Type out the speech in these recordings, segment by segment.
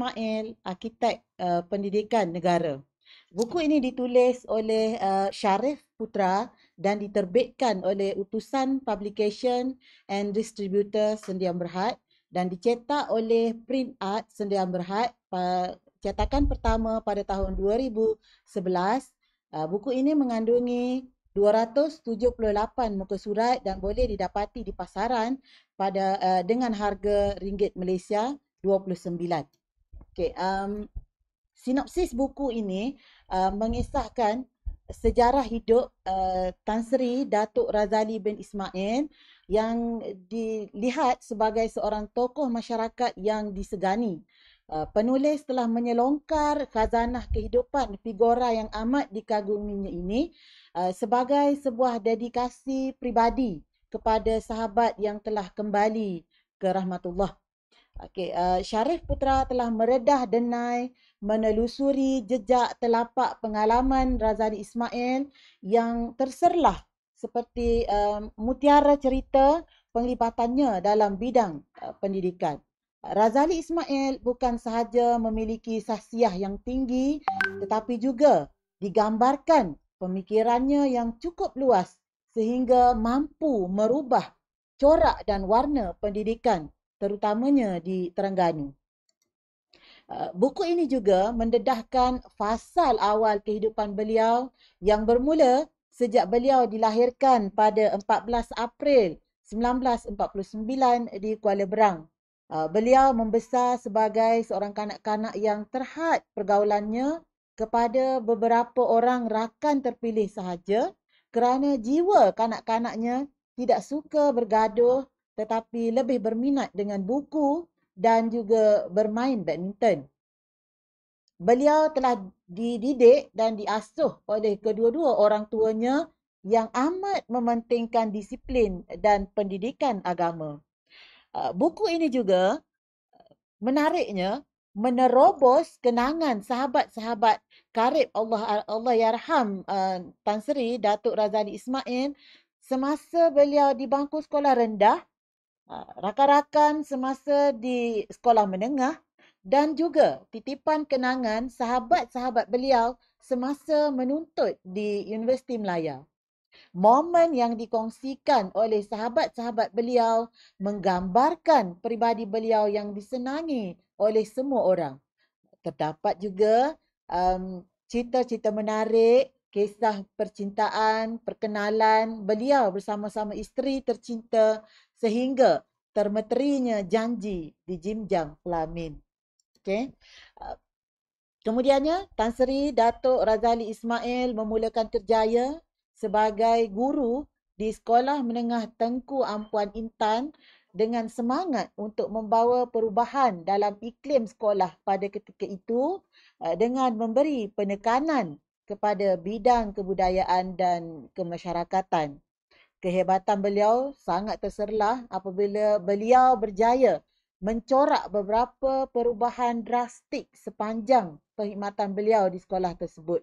Ismail, Arkitek Pendidikan Negara. Buku ini ditulis oleh Sharif Putra dan diterbitkan oleh Utusan Publication and Distributor Sendian Berhad dan dicetak oleh Print Art Sendian Berhad. Cetakan pertama pada tahun 2011. Buku ini mengandungi 278 muka surat dan boleh didapati di pasaran dengan harga ringgit Malaysia 29. Okey, sinopsis buku ini mengisahkan sejarah hidup Tan Sri Datuk Razali bin Ismail yang dilihat sebagai seorang tokoh masyarakat yang disegani. Penulis telah menyelongkar khazanah kehidupan figura yang amat dikaguminya ini sebagai sebuah dedikasi pribadi kepada sahabat yang telah kembali ke rahmatullah. Sharif Putra telah meredah denai menelusuri jejak telapak pengalaman Razali Ismail yang terserlah seperti mutiara cerita penglibatannya dalam bidang pendidikan. Razali Ismail bukan sahaja memiliki sahsiah yang tinggi tetapi juga digambarkan pemikirannya yang cukup luas sehingga mampu merubah corak dan warna pendidikan terutamanya di Terengganu. Buku ini juga mendedahkan fasal awal kehidupan beliau yang bermula sejak beliau dilahirkan pada 14 April 1949 di Kuala Berang. Beliau membesar sebagai seorang kanak-kanak yang terhad pergaulannya kepada beberapa orang rakan terpilih sahaja kerana jiwa kanak-kanaknya tidak suka bergaduh tetapi lebih berminat dengan buku dan juga bermain badminton. Beliau telah dididik dan diasuh oleh kedua-dua orang tuanya yang amat mementingkan disiplin dan pendidikan agama. Buku ini juga menariknya menerobos kenangan sahabat-sahabat karib Allah yarham Tan Sri Datuk Razali Ismail semasa beliau di bangku sekolah rendah, rakan-rakan semasa di sekolah menengah dan juga titipan kenangan sahabat-sahabat beliau semasa menuntut di Universiti Melaya. Momen yang dikongsikan oleh sahabat-sahabat beliau menggambarkan peribadi beliau yang disenangi oleh semua orang. Terdapat juga cerita-cerita menarik, kisah percintaan, perkenalan beliau bersama-sama isteri tercinta sehingga termeterinya janji di Jimjang Pelamin. Okay. Kemudiannya, Tan Sri Datuk Razali Ismail memulakan kerjaya sebagai guru di Sekolah Menengah Tengku Ampuan Intan dengan semangat untuk membawa perubahan dalam iklim sekolah pada ketika itu dengan memberi penekanan kepada bidang kebudayaan dan kemasyarakatan. Kehebatan beliau sangat terserlah apabila beliau berjaya mencorak beberapa perubahan drastik sepanjang perkhidmatan beliau di sekolah tersebut.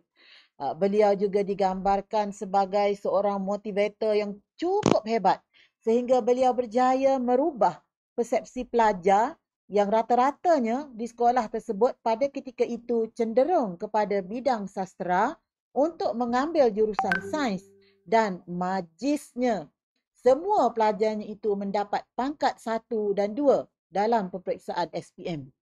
Beliau juga digambarkan sebagai seorang motivator yang cukup hebat sehingga beliau berjaya merubah persepsi pelajar yang rata-ratanya di sekolah tersebut pada ketika itu cenderung kepada bidang sastera untuk mengambil jurusan sains dan majisnya semua pelajarnya itu mendapat pangkat 1 dan 2 dalam peperiksaan SPM.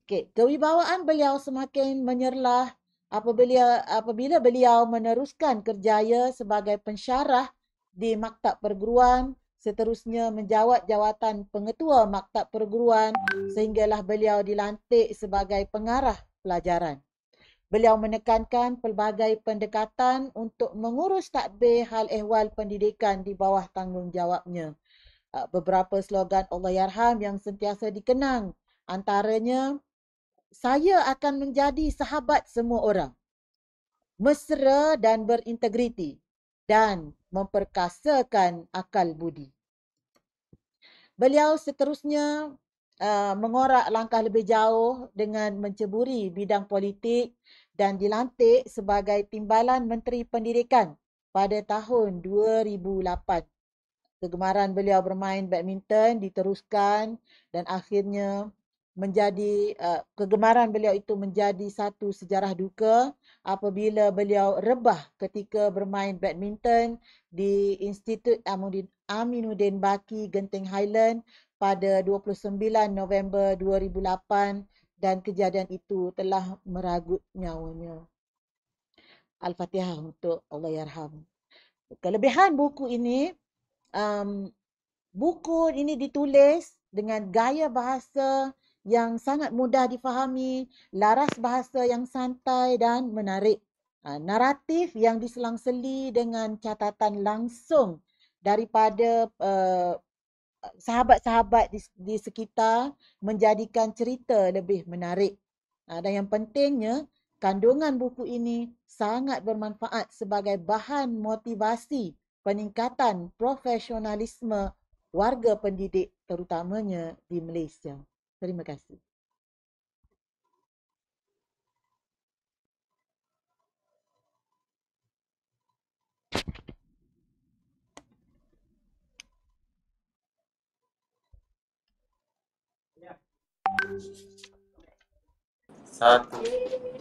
Kewibawaan beliau semakin menyerlah apabila beliau meneruskan kerjaya sebagai pensyarah di maktab perguruan, seterusnya menjawat jawatan pengetua maktab perguruan sehinggalah beliau dilantik sebagai pengarah pelajaran. Beliau menekankan pelbagai pendekatan untuk mengurus tadbir hal ehwal pendidikan di bawah tanggungjawabnya. Beberapa slogan Allahyarham yang sentiasa dikenang, antaranya saya akan menjadi sahabat semua orang, mesra dan berintegriti, dan memperkasakan akal budi. Beliau seterusnya mengorak langkah lebih jauh dengan menceburi bidang politik dan dilantik sebagai Timbalan Menteri Pendidikan pada tahun 2008. Kegemaran beliau bermain badminton diteruskan dan akhirnya menjadi kegemaran beliau itu menjadi satu sejarah duka apabila beliau rebah ketika bermain badminton di Institut Aminuddin Baki, Genting Highland pada 29 November 2008 dan kejadian itu telah meragut nyawanya. Al-Fatihah untuk Allahyarham. Kelebihan buku ini, buku ini ditulis dengan gaya bahasa yang sangat mudah difahami, laras bahasa yang santai dan menarik. Naratif yang diselang-seli dengan catatan langsung daripada sahabat-sahabat di sekitar menjadikan cerita lebih menarik. Dan yang pentingnya, kandungan buku ini sangat bermanfaat sebagai bahan motivasi peningkatan profesionalisme warga pendidik terutamanya di Malaysia. Terima kasih. Satu.